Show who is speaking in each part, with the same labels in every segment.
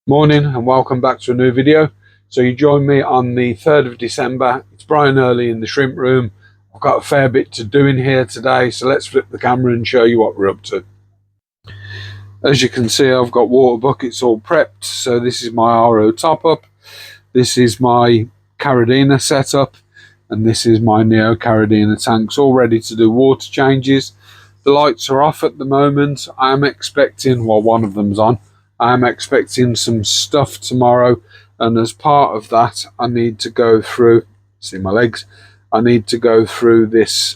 Speaker 1: Morning and welcome back to a new video. So you join me on the 3rd of December. It's bright and early in the shrimp room. I've got a fair bit to do in here today, so let's flip the camera and show you what we're up to. As you can see, I've got water buckets all prepped. So this is my RO top up, this is my Caridina setup, and this is my Neo Caridina tanks, all ready to do water changes. The lights are off at the moment. I am expecting, well, one of them's on. I am expecting some stuff tomorrow, and as part of that I need to go through, see my legs, I need to go through this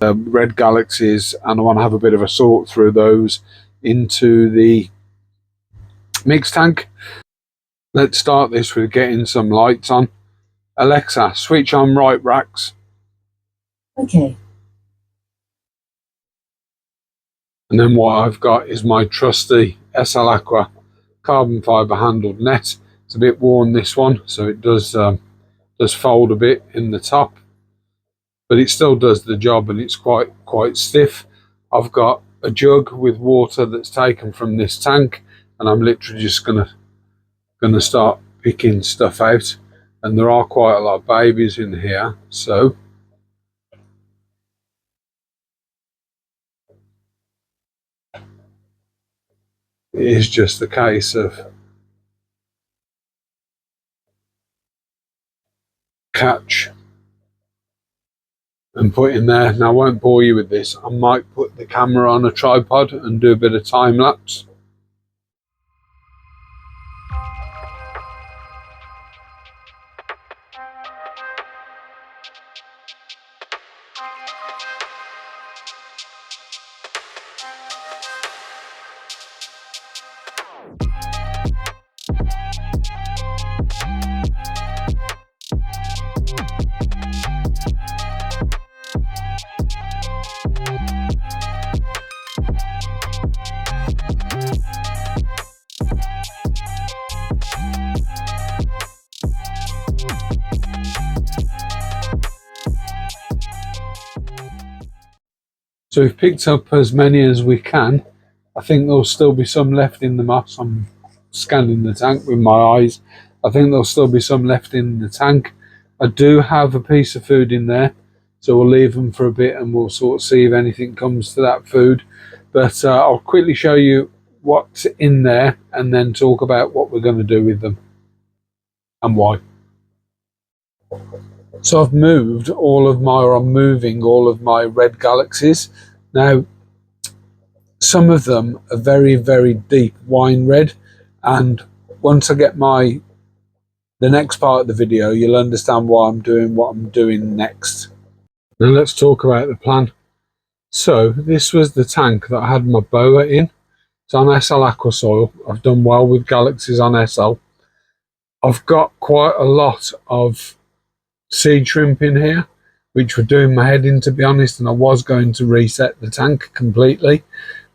Speaker 1: red galaxies, and I want to have a bit of a sort through those into the mix tank. Let's start this with getting some lights on. Alexa, switch on right racks.
Speaker 2: Okay.
Speaker 1: And then what I've got is my trusty SL Aqua carbon fibre handled net. It's a bit worn, this one, so it does fold a bit in the top, but it still does the job, and it's quite stiff. I've got a jug with water that's taken from this tank, and I'm literally just gonna start picking stuff out, and there are quite a lot of babies in here, so it is just a case of catch and put in there. Now I won't bore you with this. I might put the camera on a tripod and do a bit of time lapse. So we've picked up as many as we can. I think there'll still be some left in the moss. I'm scanning the tank with my eyes. I think there'll still be some left in the tank. I do have a piece of food in there, so we'll leave them for a bit and we'll sort of see if anything comes to that food. But I'll quickly show you what's in there and then talk about what we're going to do with them and why. So I've moved all of my, or I'm moving all of my red galaxies. Now, some of them are very, very deep wine red, and once I get the next part of the video, you'll understand why I'm doing what I'm doing next. Now let's talk about the plan. So this was the tank that I had my boa in. It's on SL Aqua soil. I've done well with galaxies on SL. I've got quite a lot of seed shrimp in here, which were doing my head in, to be honest, and I was going to reset the tank completely,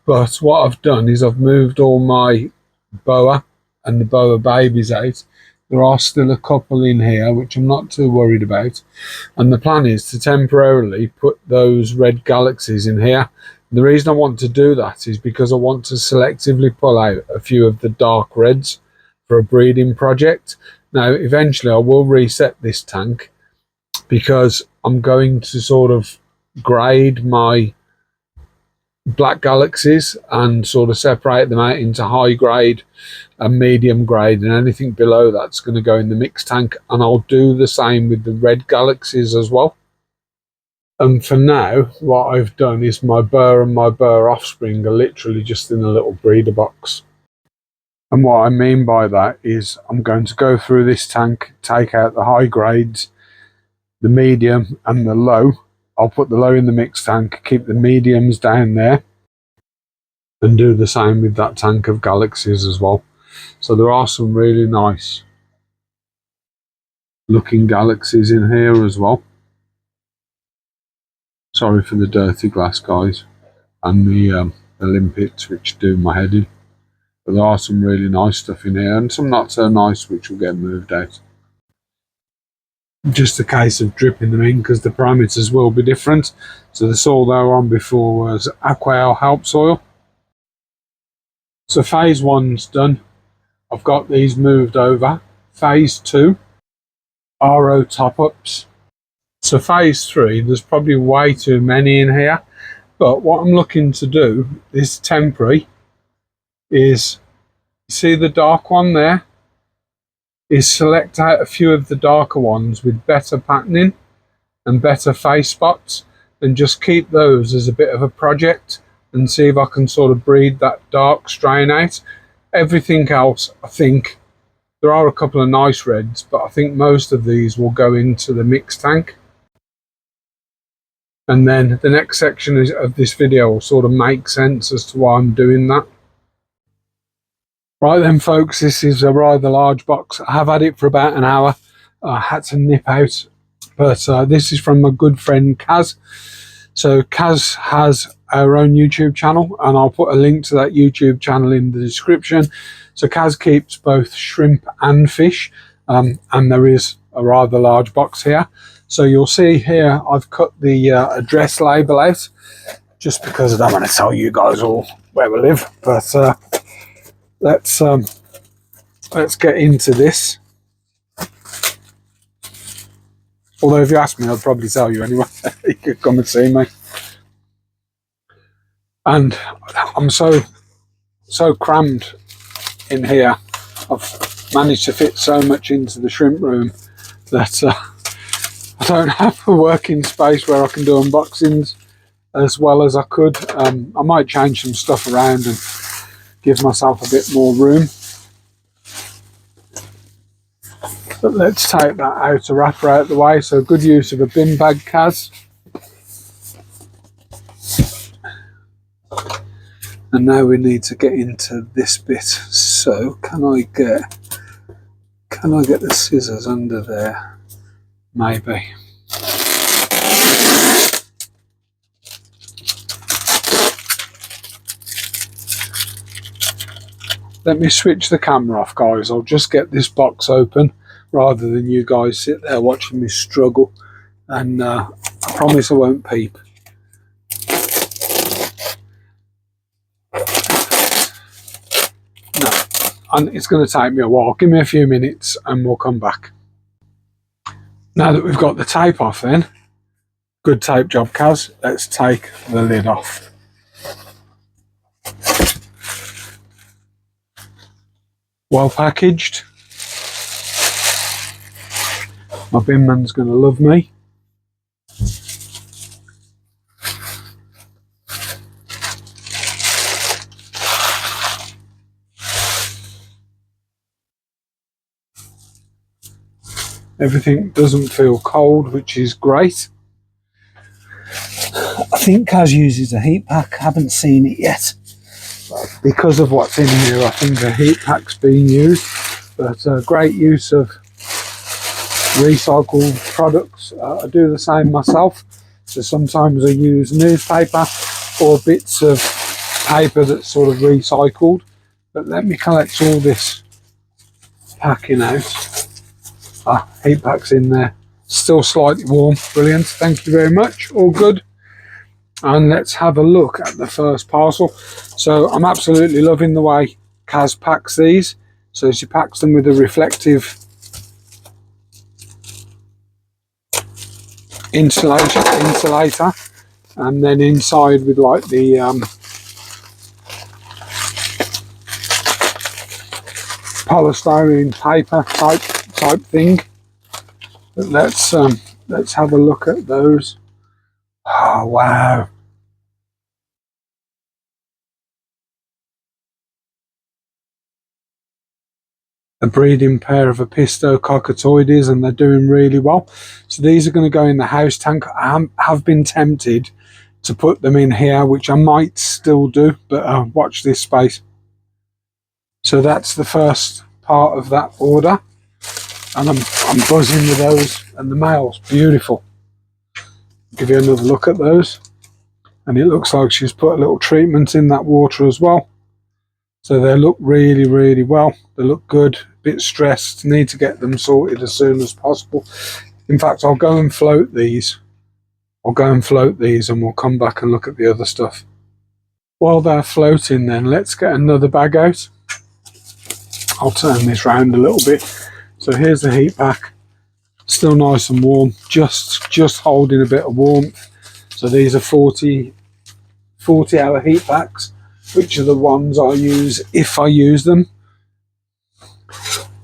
Speaker 1: but what I've done is I've moved all my boa and the boa babies out. There are still a couple in here which I'm not too worried about, and the plan is to temporarily put those red galaxies in here. The reason I want to do that is because I want to selectively pull out a few of the dark reds for a breeding project. Now eventually I will reset this tank, because I'm going to sort of grade my black galaxies and sort of separate them out into high grade and medium grade, and anything below that's going to go in the mix tank, and I'll do the same with the red galaxies as well. And for now, what I've done is my boa and my boa offspring are literally just in a little breeder box. And what I mean by that is I'm going to go through this tank, take out the high grades, the medium and the low. I'll put the low in the mix tank, keep the mediums down there, and do the same with that tank of galaxies as well. So there are some really nice looking galaxies in here as well. Sorry for the dirty glass, guys, and the limpets which do my head in, but there are some really nice stuff in here and some not so nice which will get moved out. Just a case of dripping them in, because the parameters will be different. So the soil they were on before was Aqua Help soil. So phase one's done. I've got these moved over. Phase 2, RO top-ups. So phase 3, there's probably way too many in here, but what I'm looking to do, this temporary, is, you see the dark one there? Is select out a few of the darker ones with better patterning and better face spots, and just keep those as a bit of a project and see if I can sort of breed that dark strain out. Everything else, I think, there are a couple of nice reds, but I think most of these will go into the mix tank. And then the next section of this video will sort of make sense as to why I'm doing that. Right then folks, this is a rather large box. I have had it for about an hour. I had to nip out, but this is from my good friend Kaz. So Kaz has her own YouTube channel, and I'll put a link to that YouTube channel in the description. So Kaz keeps both shrimp and fish, and there is a rather large box here. So you'll see here I've cut the address label out, just because I don't want to tell you guys all where we live. But let's get into this. Although if you ask me, I'll probably tell you anyway. You could come and see me. And I'm so crammed in here. I've managed to fit so much into the shrimp room that I don't have a working space where I can do unboxings as well as I could. I might change some stuff around and give myself a bit more room. But let's take that outer wrapper out of the way. So good use of a bin bag, Kaz. And now we need to get into this bit. So can I get the scissors under there? Maybe. Let me switch the camera off, guys. I'll just get this box open rather than you guys sit there watching me struggle. And I promise I won't peep. No, and it's going to take me a while. Give me a few minutes and we'll come back. Now that we've got the tape off then, good tape job, Kaz, let's take the lid off. Well packaged. My bin man's going to love me. Everything doesn't feel cold, which is great. I think Kaz uses a heat pack. I haven't seen it yet. But because of what's in here, I think a heat pack's being used. But great use of recycled products. I do the same myself. So sometimes I use newspaper or bits of paper that's sort of recycled. But let me collect all this packing out. Heat pack's in there, still slightly warm. Brilliant, thank you very much, all good. And let's have a look at the first parcel. So I'm absolutely loving the way Kaz packs these. So she packs them with a reflective insulator, and then inside with like the polystyrene paper type thing. But let's have a look at those. Oh wow. A breeding pair of Opisthococcotoides, and they're doing really well. So these are going to go in the house tank. I have been tempted to put them in here, which I might still do, but watch this space. So that's the first part of that order, and I'm buzzing with those, and the male's beautiful. Give you another look at those, and it looks like she's put a little treatment in that water as well. So they look really well. They look good. A bit stressed. Need to get them sorted as soon as possible. In fact, I'll go and float these. And we'll come back and look at the other stuff. While they're floating then, let's get another bag out. I'll turn this round a little bit. So here's the heat pack, still nice and warm, just holding a bit of warmth. So these are 40-hour heat packs, which are the ones I use if I use them.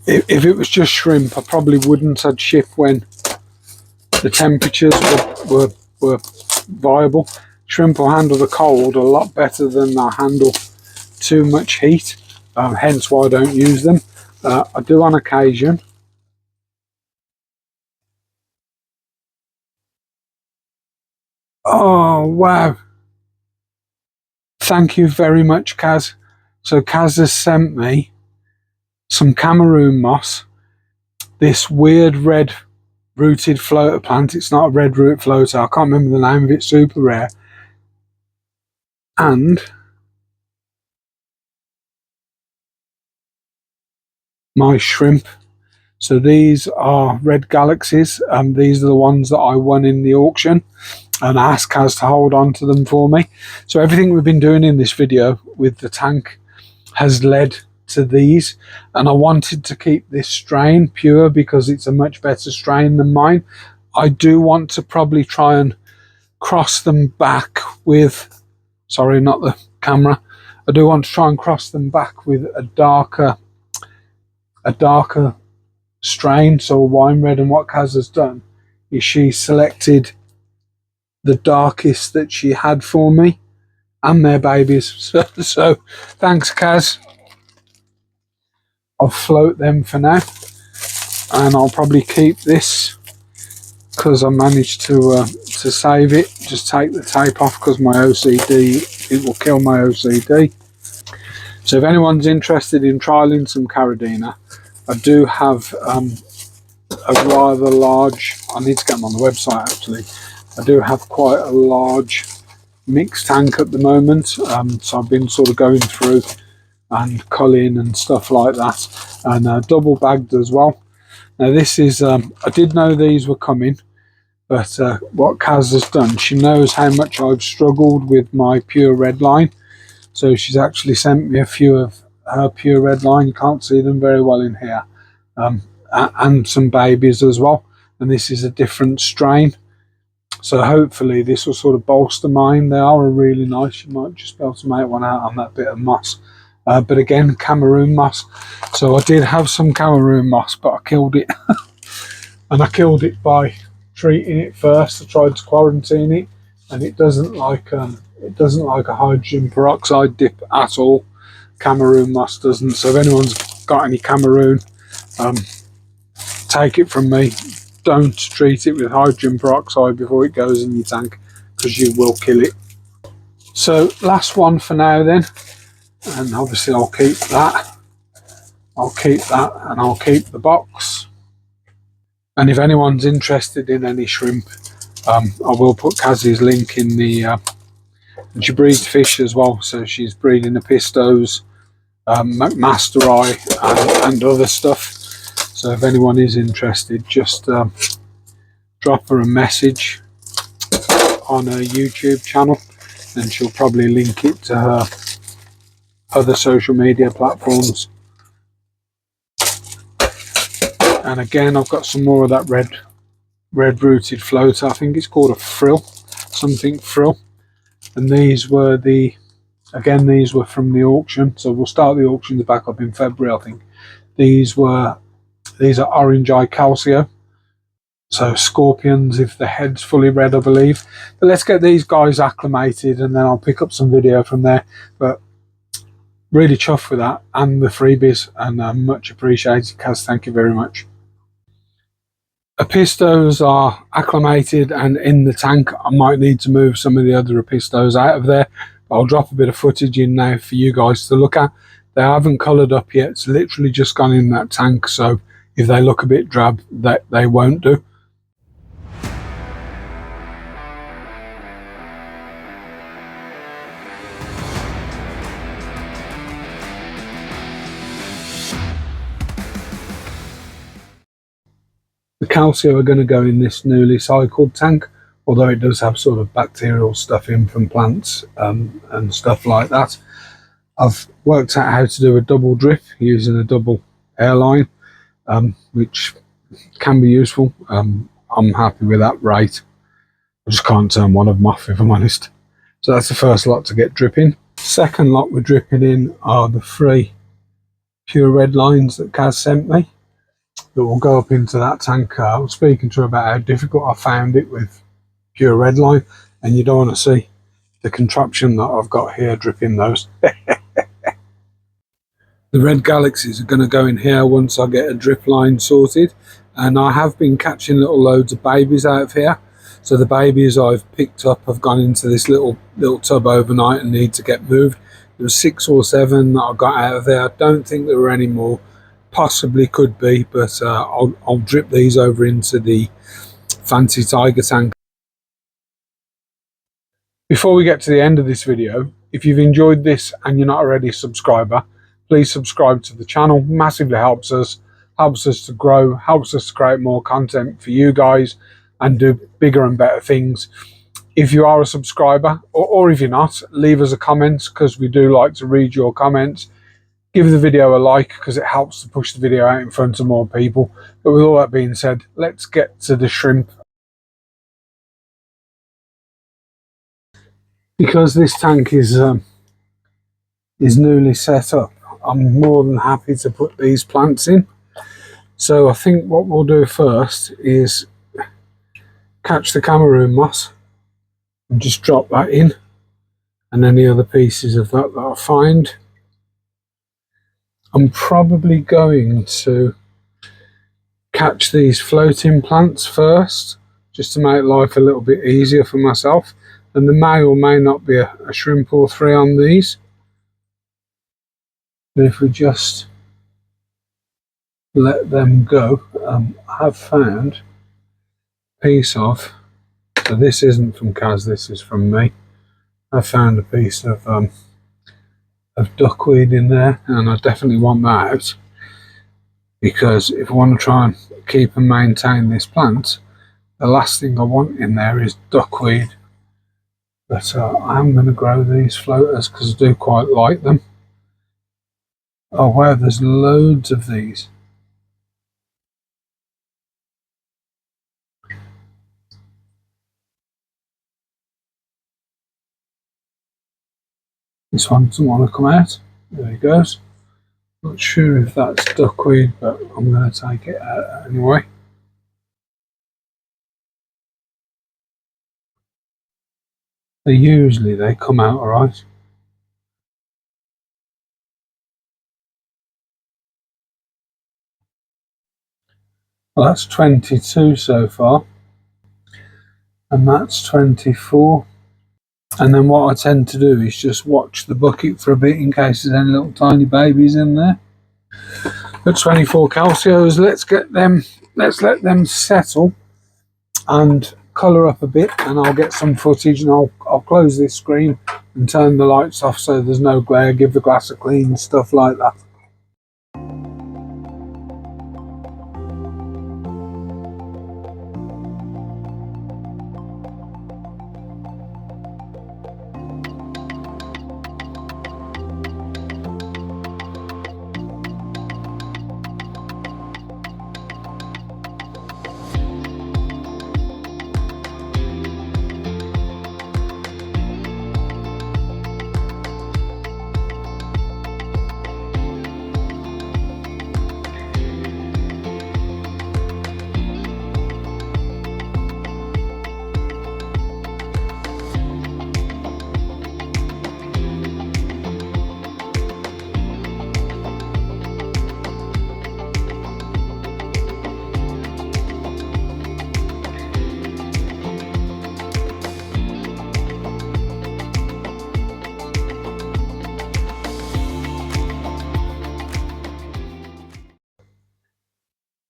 Speaker 1: If it was just shrimp, I probably wouldn't have ship when the temperatures were viable. Shrimp will handle the cold a lot better than I handle too much heat, hence why I don't use them. I do on occasion. Oh wow, thank you very much, Kaz. So Kaz has sent me some Cameroon moss, this weird red rooted floater plant. It's not a red root floater, I can't remember the name of it, super rare. And my shrimp. So these are red galaxies, and these are the ones that I won in the auction, and I asked Kaz to hold on to them for me. So everything we've been doing in this video with the tank has led to these, and I wanted to keep this strain pure because it's a much better strain than mine. I do want to probably try and cross them back with, sorry, not the camera, I do want to try and cross them back with a darker strain, so a wine red. And what Kaz has done is she selected the darkest that she had for me and their babies. So thanks, Kaz. I'll float them for now, and I'll probably keep this because I managed to save it. Just take the tape off because my OCD, it will kill my OCD. So if anyone's interested in trialing some Caradina, I do have a rather large, I need to get them on the website actually, I do have quite a large mixed tank at the moment, so I've been sort of going through and culling and stuff like that, and double bagged as well. Now this is, I did know these were coming, but what Kaz has done, she knows how much I've struggled with my pure red line, so she's actually sent me a few of her pure red line. You can't see them very well in here, and some babies as well, and this is a different strain, so hopefully this will sort of bolster mine. They are really nice. You might just be able to make one out on that bit of moss, but again, Cameroon moss. So I did have some Cameroon moss, but I killed it and I killed it by treating it first. I tried to quarantine it, and it doesn't like a hydrogen peroxide dip at all. Cameroon moss doesn't. So if anyone's got any Cameroon, take it from me, don't treat it with hydrogen peroxide before it goes in your tank, because you will kill it. So last one for now then, and obviously I'll keep that, and I'll keep the box. And if anyone's interested in any shrimp, I will put Kaz's link in the, and she breeds fish as well, so she's breeding Epistos, McMaster and other stuff. So if anyone is interested, just drop her a message on her YouTube channel, and she'll probably link it to her other social media platforms. And again, I've got some more of that red rooted floater. I think it's called a frill, something frill. And these were these were from the auction. So we'll start the auctions back up in February, I think. These are orange eye calcio. So scorpions, if the head's fully red, I believe. But let's get these guys acclimated, and then I'll pick up some video from there. But really chuffed with that and the freebies, and much appreciated, Kaz. Thank you very much. Epistos are acclimated and in the tank. I might need to move some of the other Epistos out of there, but I'll drop a bit of footage in now for you guys to look at. They haven't coloured up yet. It's literally just gone in that tank, so if they look a bit drab, they won't do. The calcio are going to go in this newly cycled tank, although it does have sort of bacterial stuff in from plants and stuff like that. I've worked out how to do a double drip using a double airline, which can be useful. I'm happy with that rate. I just can't turn one of them off, if I'm honest. So that's the first lot to get dripping. Second lot we're dripping in are the 3 pure red lines that Kaz sent me that will go up into that tank. I was speaking to her about how difficult I found it with pure red line, and you don't want to see the contraption that I've got here dripping those. The red galaxies are going to go in here once I get a drip line sorted, and I have been catching little loads of babies out of here. So the babies I've picked up have gone into this little tub overnight and need to get moved. There were 6 or 7 that I got out of there. I don't think there were any more. Possibly could be, but I'll drip these over into the fancy tiger tank. Before we get to the end of this video, if you've enjoyed this and you're not already a subscriber, please subscribe to the channel. Massively helps us to grow, helps us to create more content for you guys and do bigger and better things. If you are a subscriber, or if you're not, leave us a comment, because we do like to read your comments. Give the video a like, because it helps to push the video out in front of more people. But with all that being said, let's get to the shrimp. Because this tank is newly set up, I'm more than happy to put these plants in. So I think what we'll do first is catch the Cameroon moss and just drop that in, and any other pieces of that I find. I'm probably going to catch these floating plants first, just to make life a little bit easier for myself. And there may or may not be a shrimp or 3 on these. But if we just let them go, I have found a piece of, so this isn't from Kaz, this is from me. I found a piece of duckweed in there, and I definitely want that out, because if I want to try and keep and maintain this plant, the last thing I want in there is duckweed. But I am going to grow these floaters because I do quite like them. Oh wow, there's loads of these. This one doesn't want to come out. There he goes. Not sure if that's duckweed, but I'm going to take it out anyway. Usually they come out alright. Well, that's 22 so far, and that's 24. And then what I tend to do is just watch the bucket for a bit in case there's any little tiny babies in there. At 24 calcios, let's let them settle and colour up a bit, and I'll get some footage, and I'll close this screen and turn the lights off so there's no glare, give the glass a clean, stuff like that.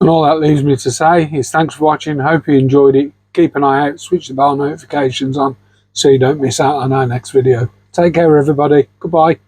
Speaker 1: And all that leaves me to say is thanks for watching. Hope you enjoyed it. Keep an eye out, switch the bell notifications on so you don't miss out on our next video. Take care everybody. Goodbye.